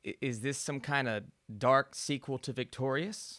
Is this some kind of dark sequel to Victorious?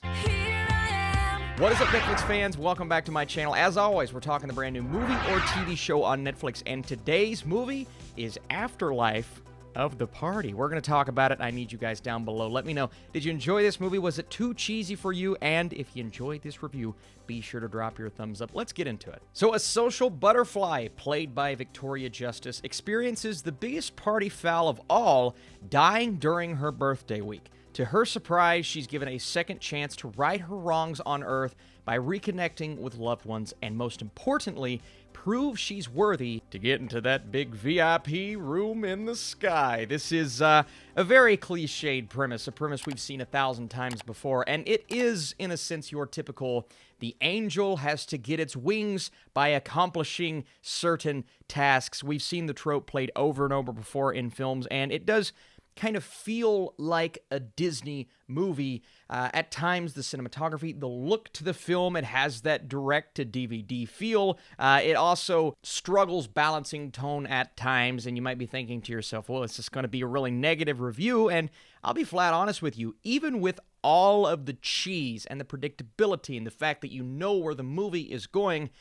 What is up, Netflix fans? Welcome back to my channel. As always, we're talking the brand new movie or TV show on Netflix, and today's movie is Afterlife of the Party. We're going to talk about it. I need you guys down below. Let me know, did you enjoy this movie? Was it too cheesy for you? And if you enjoyed this review, be sure to drop your thumbs up. Let's get into it. So, a social butterfly, played by Victoria Justice, experiences the biggest party foul of all, dying during her birthday week. To her surprise, she's given a second chance to right her wrongs on Earth by reconnecting with loved ones, and most importantly, prove she's worthy to get into that big VIP room in the sky. This is a very cliched premise, a premise we've seen 1,000 times before, and it is, in a sense, your typical, the angel has to get its wings by accomplishing certain tasks. We've seen the trope played over and over before in films, and it does kind of feel like a Disney movie. At times, the cinematography, the look to the film, it has that direct-to-DVD feel. It also struggles balancing tone at times, and you might be thinking to yourself, well, it's just going to be a really negative review, and I'll be flat honest with you, even with all of the cheese and the predictability and the fact that you know where the movie is going,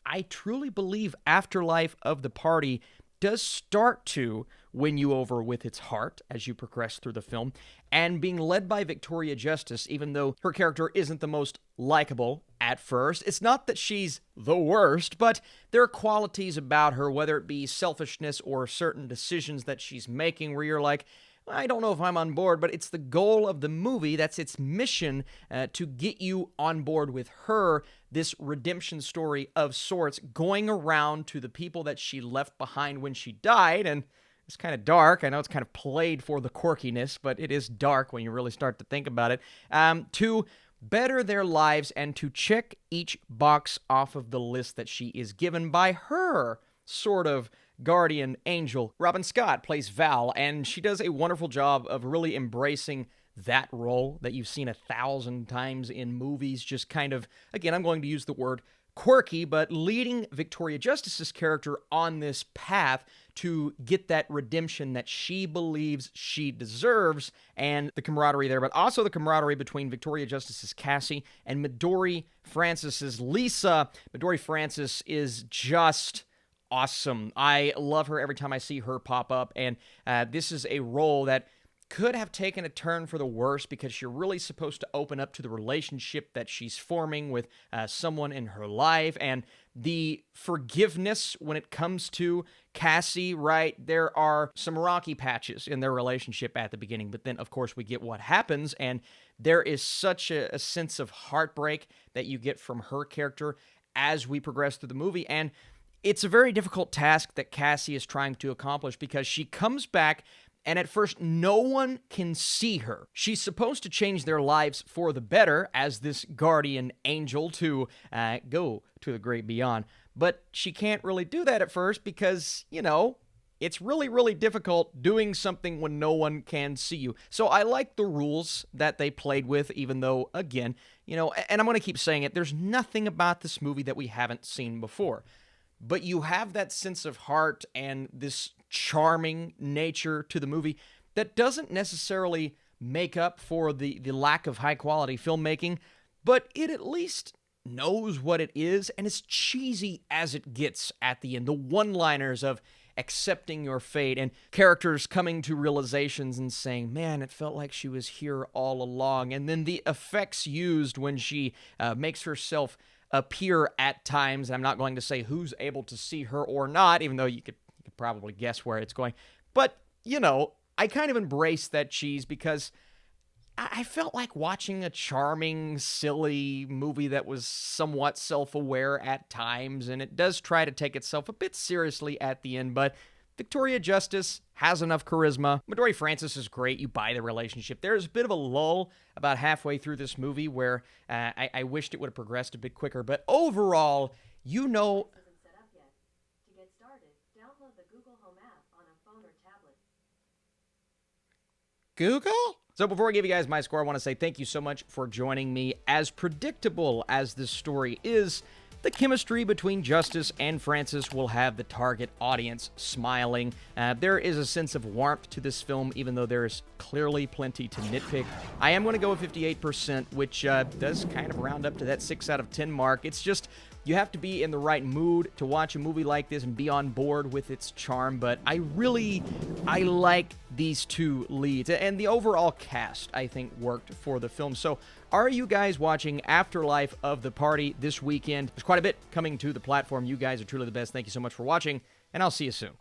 I truly believe Afterlife of the Party does start to win you over with its heart as you progress through the film, and being led by Victoria Justice, even though her character isn't the most likable at first. It's not that she's the worst, but there are qualities about her, whether it be selfishness or certain decisions that she's making, where you're like, I don't know if I'm on board, but it's the goal of the movie, that's its mission, to get you on board with her, this redemption story of sorts, going around to the people that she left behind when she died, and it's kind of dark. I know it's kind of played for the quirkiness, but it is dark when you really start to think about it, to better their lives and to check each box off of the list that she is given by her sort of guardian angel. Robin Scott plays Val, and she does a wonderful job of really embracing that role that you've seen 1,000 times in movies. Just kind of, again, I'm going to use the word quirky, but leading Victoria Justice's character on this path to get that redemption that she believes she deserves, and the camaraderie there, but also the camaraderie between Victoria Justice's Cassie and Midori Francis's Lisa. Midori Francis is just awesome. I love her every time I see her pop up, and this is a role that could have taken a turn for the worse because you're really supposed to open up to the relationship that she's forming with someone in her life, and the forgiveness when it comes to Cassie, right? There are some rocky patches in their relationship at the beginning, but then, of course, we get what happens, and there is such a sense of heartbreak that you get from her character as we progress through the movie, and it's a very difficult task that Cassie is trying to accomplish because she comes back and at first no one can see her. She's supposed to change their lives for the better as this guardian angel to go to the great beyond. But she can't really do that at first because, you know, it's really, really difficult doing something when no one can see you. So I like the rules that they played with, even though, again, you know, and I'm going to keep saying it, there's nothing about this movie that we haven't seen before. But you have that sense of heart and this charming nature to the movie that doesn't necessarily make up for the lack of high-quality filmmaking, but it at least knows what it is, and as cheesy as it gets at the end. The one-liners of accepting your fate and characters coming to realizations and saying, man, it felt like she was here all along. And then the effects used when she makes herself appear at times. I'm not going to say who's able to see her or not, even though you could probably guess where it's going. But, you know, I kind of embrace that cheese because I felt like watching a charming, silly movie that was somewhat self-aware at times, and it does try to take itself a bit seriously at the end, but Victoria Justice has enough charisma. Midori Francis is great. You buy the relationship. There's a bit of a lull about halfway through this movie where I wished it would have progressed a bit quicker, but overall, you know... Isn't set up yet. To get started, download the Google Home app on a phone or tablet. Google? So before I give you guys my score, I want to say thank you so much for joining me. As predictable as this story is, the chemistry between Justice and Francis will have the target audience smiling. There is a sense of warmth to this film, even though there is clearly plenty to nitpick. I am going to go with 58%, which does kind of round up to that 6 out of 10 mark. It's just, you have to be in the right mood to watch a movie like this and be on board with its charm, but I like these two leads, and the overall cast, I think, worked for the film. So, are you guys watching Afterlife of the Party this weekend? There's quite a bit coming to the platform. You guys are truly the best. Thank you so much for watching, and I'll see you soon.